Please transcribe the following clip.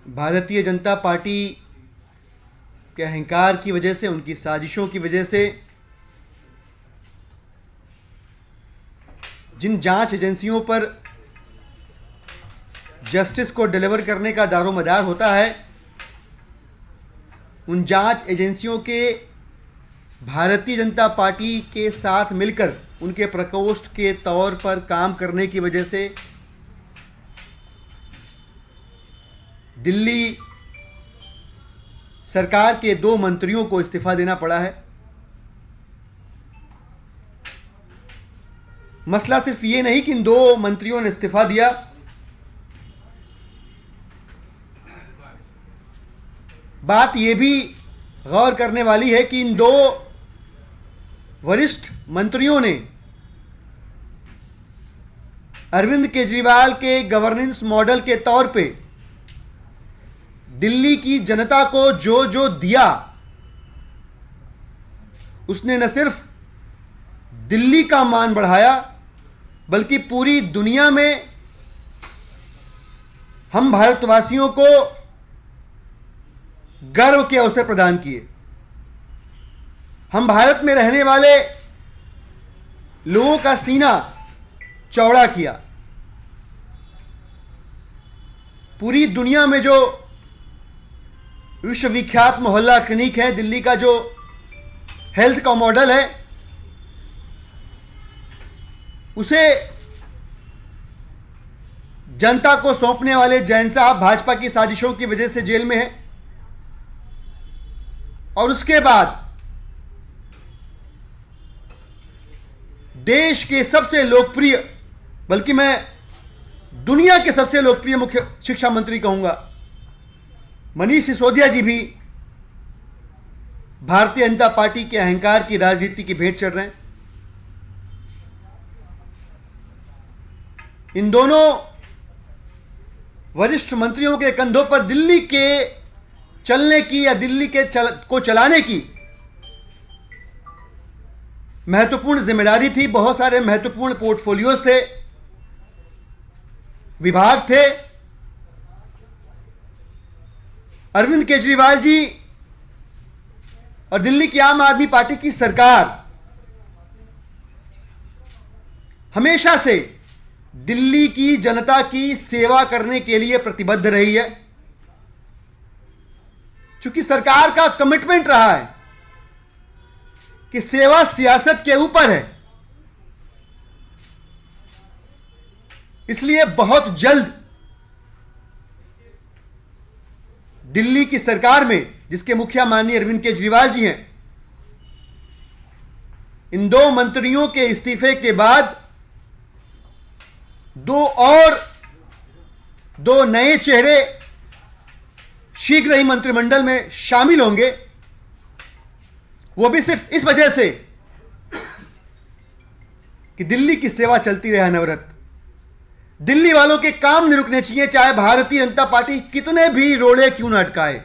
Bharatiya Janata party के अहंकार की वजह से, उनकी साजिशों की वजह से जिन जांच एजेंसियों पर जस्टिस को डिलीवर करने का दारोमदार होता है, उन जांच एजेंसियों के भारतीय जनता पार्टी के साथ मिलकर उनके प्रकोष्ठ के तौर पर काम करने की वजह से दिल्ली सरकार के 2 मंत्रियों को इस्तीफा देना पड़ा है। मसला सिर्फ ये नहीं कि इन 2 मंत्रियों ने इस्तीफा दिया, बात यह भी गौर करने वाली है कि इन 2 वरिष्ठ मंत्रियों ने अरविंद केजरीवाल के गवर्नेंस मॉडल के तौर पे दिल्ली की जनता को जो जो दिया, उसने न सिर्फ दिल्ली का मान बढ़ाया बल्कि पूरी दुनिया में हम भारतवासियों को गर्व के अवसर प्रदान किए। हम भारत में रहने वाले लोगों का सीना चौड़ा किया। पूरी दुनिया में जो विश्वविख्यात मोहल्ला क्लिनिक है, दिल्ली का जो हेल्थ का मॉडल है, उसे जनता को सौंपने वाले जैन साहब भाजपा की साजिशों की वजह से जेल में है। और उसके बाद देश के सबसे लोकप्रिय, बल्कि मैं दुनिया के सबसे लोकप्रिय मुख्य शिक्षा मंत्री कहूंगा, मनीष सिसोदिया जी भी भारतीय जनता पार्टी के अहंकार की राजनीति की भेंट चढ़ रहे हैं। इन दोनों वरिष्ठ मंत्रियों के कंधों पर दिल्ली के चलने की या दिल्ली के को चलाने की महत्वपूर्ण जिम्मेदारी थी। बहुत सारे महत्वपूर्ण पोर्टफोलियोज थे, विभाग थे। अरविंद केजरीवाल जी और दिल्ली की आम आदमी पार्टी की सरकार हमेशा से दिल्ली की जनता की सेवा करने के लिए प्रतिबद्ध रही है। चूंकि सरकार का कमिटमेंट रहा है कि सेवा सियासत के ऊपर है, इसलिए बहुत जल्द दिल्ली की सरकार में, जिसके मुखिया माननीय अरविंद केजरीवाल जी हैं, इन 2 मंत्रियों के इस्तीफे के बाद 2 नए चेहरे शीघ्र ही मंत्रिमंडल में शामिल होंगे। वो भी सिर्फ इस वजह से कि दिल्ली की सेवा चलती रहे अनवरत। दिल्ली वालों के काम नहीं रुकने चाहिए, चाहे भारतीय जनता पार्टी कितने भी रोड़े क्यों न अटकाए।